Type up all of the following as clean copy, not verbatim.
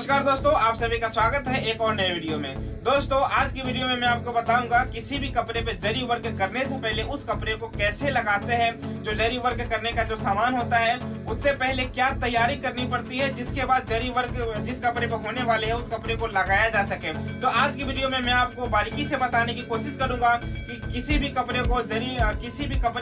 नमस्कार दोस्तों, आप सभी का स्वागत है एक और नए वीडियो में। दोस्तों आज की वीडियो में मैं आपको बताऊंगा किसी भी कपड़े पे जरी वर्क करने से पहले उस कपड़े को कैसे लगाते हैं। जो जरी वर्क करने का जो सामान होता है उससे पहले क्या तैयारी करनी पड़ती है, जिसके बाद जरी वर्क जिस कपड़े पे होने वाले है उस कपड़े को लगाया जा सके। तो आज की वीडियो में मैं आपको बारीकी से बताने की कोशिश करूंगा कि किसी भी कपड़े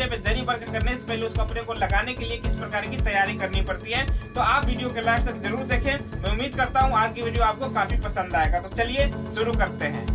पे जरी वर्क करने से पहले उस कपड़े को लगाने के लिए किस प्रकार की तैयारी करनी पड़ती है। तो आप वीडियो के लास्ट तक जरूर देखें। मैं उम्मीद करता हूँ आज की वीडियो आपको काफी पसंद आएगा। तो चलिए शुरू करते हैं।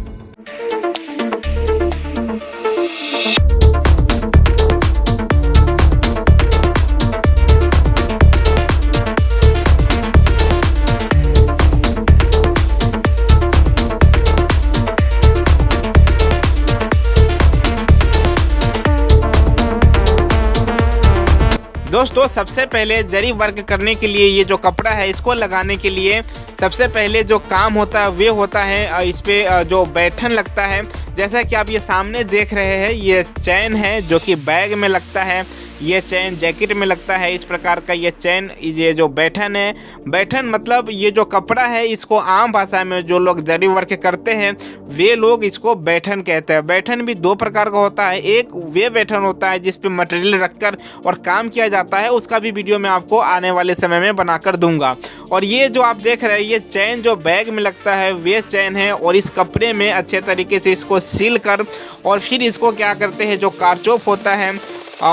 दोस्तों सबसे पहले जरी वर्क करने के लिए ये जो कपड़ा है इसको लगाने के लिए सबसे पहले जो काम होता है वे होता है इस पे जो बैठन लगता है। जैसा कि आप ये सामने देख रहे हैं, ये चैन है जो कि बैग में लगता है, ये चैन जैकेट में लगता है। इस प्रकार का ये चैन, ये जो बैठन है, बैठन मतलब ये जो कपड़ा है इसको आम भाषा में जो लोग जरी वर्क करते हैं वे लोग इसको बैठन कहते हैं। बैठन भी दो प्रकार का होता है। एक वे बैठन होता है जिस पे मटेरियल रखकर और काम किया जाता है, उसका भी वीडियो मैं आपको आने वाले समय में बनाकर दूंगा। और ये जो आप देख रहे हैं ये चैन जो बैग में लगता है वे चैन है, और इस कपड़े में अच्छे तरीके से इसको सील कर और फिर इसको क्या करते हैं, जो कारचोप होता है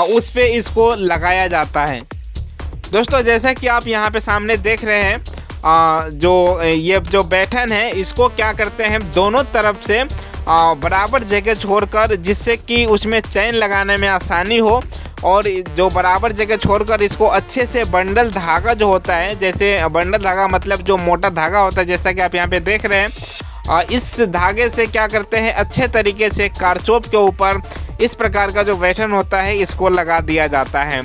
उस पे इसको लगाया जाता है। दोस्तों जैसा कि आप यहाँ पे सामने देख रहे हैं, ये जो बैठन है इसको क्या करते हैं दोनों तरफ से बराबर जगह छोड़कर, जिससे कि उसमें चैन लगाने में आसानी हो। और जो बराबर जगह छोड़कर इसको अच्छे से बंडल धागा जो होता है, जैसे बंडल धागा मतलब जो मोटा धागा होता है, जैसा कि आप यहाँ पे देख रहे हैं, इस धागे से क्या करते हैं अच्छे तरीके से कारचोप के ऊपर इस प्रकार का जो बैठन होता है इसको लगा दिया जाता है।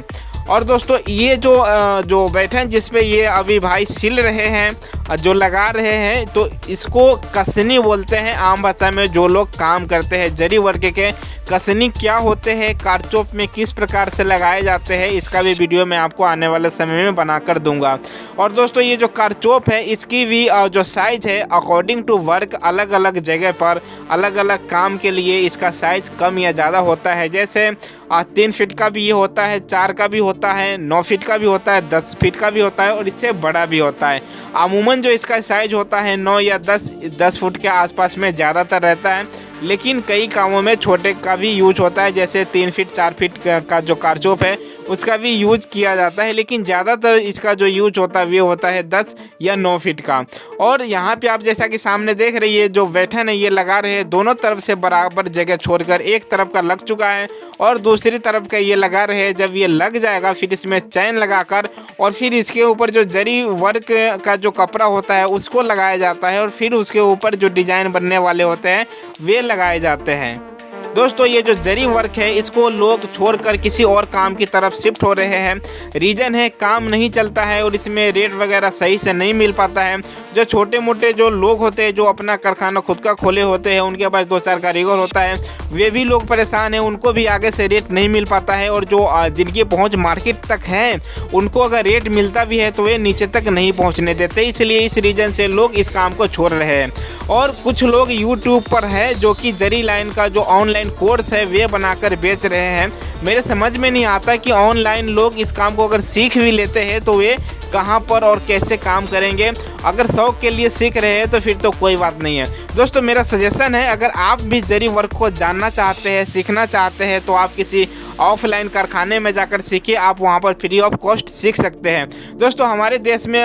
और दोस्तों ये जो बैठन जिस पे ये अभी भाई सिल रहे हैं, जो लगा रहे हैं, तो इसको कसनी बोलते हैं आम भाषा में। जो लोग काम करते हैं जरी वर्क के, कसनी क्या होते हैं, कारचोप में किस प्रकार से लगाए जाते हैं, इसका भी वीडियो मैं आपको आने वाले समय में बनाकर दूंगा। और दोस्तों ये जो कारचोप है इसकी भी जो साइज़ है अकॉर्डिंग टू वर्क अलग अलग जगह पर अलग अलग काम के लिए इसका साइज़ कम या ज़्यादा होता है। जैसे 3 फीट का भी ये होता है, 4 का भी होता है, 9 फीट का भी होता है, 10 फीट का भी होता है और इससे बड़ा भी होता है। अमूमन जो इसका साइज़ होता है 9 या 10 फुट के आसपास में ज़्यादातर रहता है, लेकिन कई कामों में छोटे का भी यूज होता है। जैसे 3 फीट 4 फीट का जो कारचोप है उसका भी यूज किया जाता है, लेकिन ज़्यादातर इसका जो यूज होता है वो होता है 10 या 9 फीट का। और यहाँ पे आप जैसा कि सामने देख रहे हैं, ये जो बैठन है ये लगा रहे हैं दोनों तरफ से बराबर जगह छोड़कर। एक तरफ का लग चुका है और दूसरी तरफ का ये लगा रहे हैं। जब ये लग जाएगा फिर इसमें चैन लगाकर और फिर इसके ऊपर जो जरी वर्क का जो कपड़ा होता है उसको लगाया जाता है, और फिर उसके ऊपर जो डिज़ाइन बनने वाले होते हैं वे लगाए जाते हैं। दोस्तों ये जो जरी वर्क है इसको लोग छोड़कर किसी और काम की तरफ शिफ्ट हो रहे हैं। रीज़न है काम नहीं चलता है और इसमें रेट वगैरह सही से नहीं मिल पाता है। जो छोटे मोटे जो लोग होते हैं जो अपना कारखाना खुद का खोले होते हैं, उनके पास 2-4 कारीगर होता है, वे भी लोग परेशान हैं, उनको भी आगे से रेट नहीं मिल पाता है। और जो जिनकी पहुँच मार्केट तक है उनको अगर रेट मिलता भी है तो वे नीचे तक नहीं पहुँचने देते, इसलिए इस रीज़न से लोग इस काम को छोड़ रहे हैं। और कुछ लोग यूट्यूब पर है जो कि जरी लाइन का जो ऑनलाइन कोर्स है वे बनाकर बेच रहे हैं। मेरे समझ में नहीं आता कि ऑनलाइन लोग इस काम को अगर सीख भी लेते हैं तो वे कहां पर और कैसे काम करेंगे। अगर शौक के लिए सीख रहे हैं तो फिर तो कोई बात नहीं है। दोस्तों मेरा सजेशन है, अगर आप भी जरी वर्क को जानना चाहते हैं, सीखना चाहते हैं, तो आप किसी ऑफलाइन कारखाने में जाकर सीखिए। आप वहां पर फ्री ऑफ कॉस्ट सीख सकते हैं। दोस्तों हमारे देश में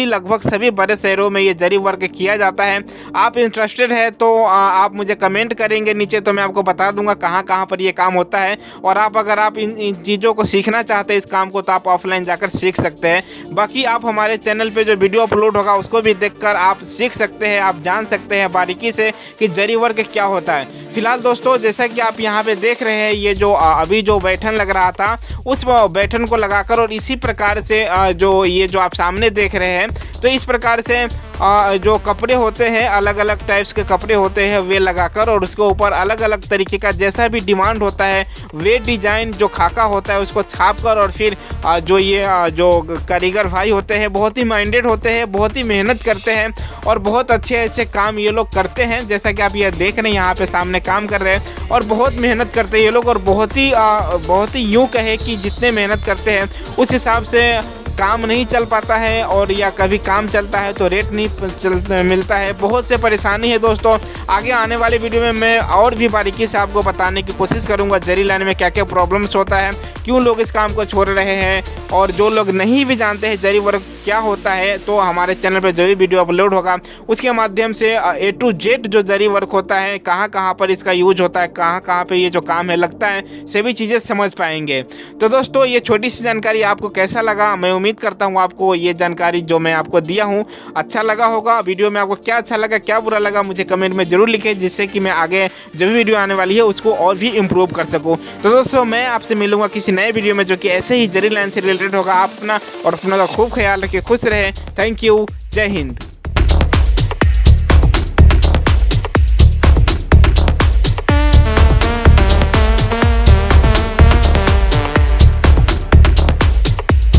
लगभग सभी बड़े शहरों में ये जरी वर्क किया जाता है। आप इंटरेस्टेड है तो आप मुझे कमेंट करेंगे नीचे, तो मैं आपको बता दूंगा कहाँ कहाँ पर ये काम होता है। और अगर आप इन चीज़ों को सीखना चाहते हैं इस काम को, तो आप ऑफलाइन जाकर सीख सकते हैं। बाकी आप हमारे चैनल पे जो वीडियो अपलोड होगा उसको भी देखकर आप सीख सकते हैं, आप जान सकते हैं बारीकी से कि जरी वर्क क्या होता है। फिलहाल दोस्तों जैसा कि आप यहाँ पे देख रहे हैं, ये जो अभी जो बैठन लग रहा था उस बैठन को लगाकर और इसी प्रकार से जो ये जो आप सामने देख रहे हैं, तो इस प्रकार से जो कपड़े होते हैं, अलग अलग टाइप्स के कपड़े होते हैं वे लगाकर और उसके ऊपर अलग अलग तरीके का जैसा भी डिमांड होता है वे डिजाइन जो खाका होता है उसको छाप कर और फिर जो ये जो कारीगर भाई होते हैं बहुत ही माइंडेड होते हैं, बहुत ही मेहनत करते हैं और बहुत अच्छे अच्छे काम ये लोग करते हैं। जैसा कि आप ये देख रहे हैं यहाँ पे सामने काम कर रहे हैं और बहुत मेहनत करते हैं ये लोग और बहुत ही यूँ कहे कि जितने मेहनत करते हैं उस हिसाब से काम नहीं चल पाता है और या कभी काम चलता है तो रेट नहीं मिलता है। बहुत से परेशानी है दोस्तों। आगे आने वाले वीडियो में मैं और भी बारीकी से आपको बताने की कोशिश करूंगा जरी लाने में क्या क्या प्रॉब्लम्स होता है, क्यों लोग इस काम को छोड़ रहे हैं, और जो लोग नहीं भी जानते हैं जरी वर्क क्या होता है तो हमारे चैनल पर जो भी वीडियो अपलोड होगा उसके माध्यम से A to Z जो जरी वर्क होता है, कहाँ कहाँ पर इसका यूज होता है, कहाँ कहाँ पे ये जो काम है लगता है, सभी चीज़ें समझ पाएंगे। तो दोस्तों ये छोटी सी जानकारी आपको कैसा लगा, मैं उम्मीद करता हूँ आपको ये जानकारी जो मैं आपको दिया हूँ अच्छा लगा होगा। वीडियो में आपको क्या अच्छा लगा क्या बुरा लगा मुझे कमेंट में ज़रूर लिखें, जिससे कि मैं आगे जो भी वीडियो आने वाली है उसको और भी इम्प्रूव कर सकूँ। तो दोस्तों मैं आपसे मिलूंगा किसी नए वीडियो में जो कि ऐसे ही जरी लाइन से रिलेटेड होगा। आप अपना और अपना का खूब ख्याल रखिए, खुश रहें। थैंक यू, जय हिंद।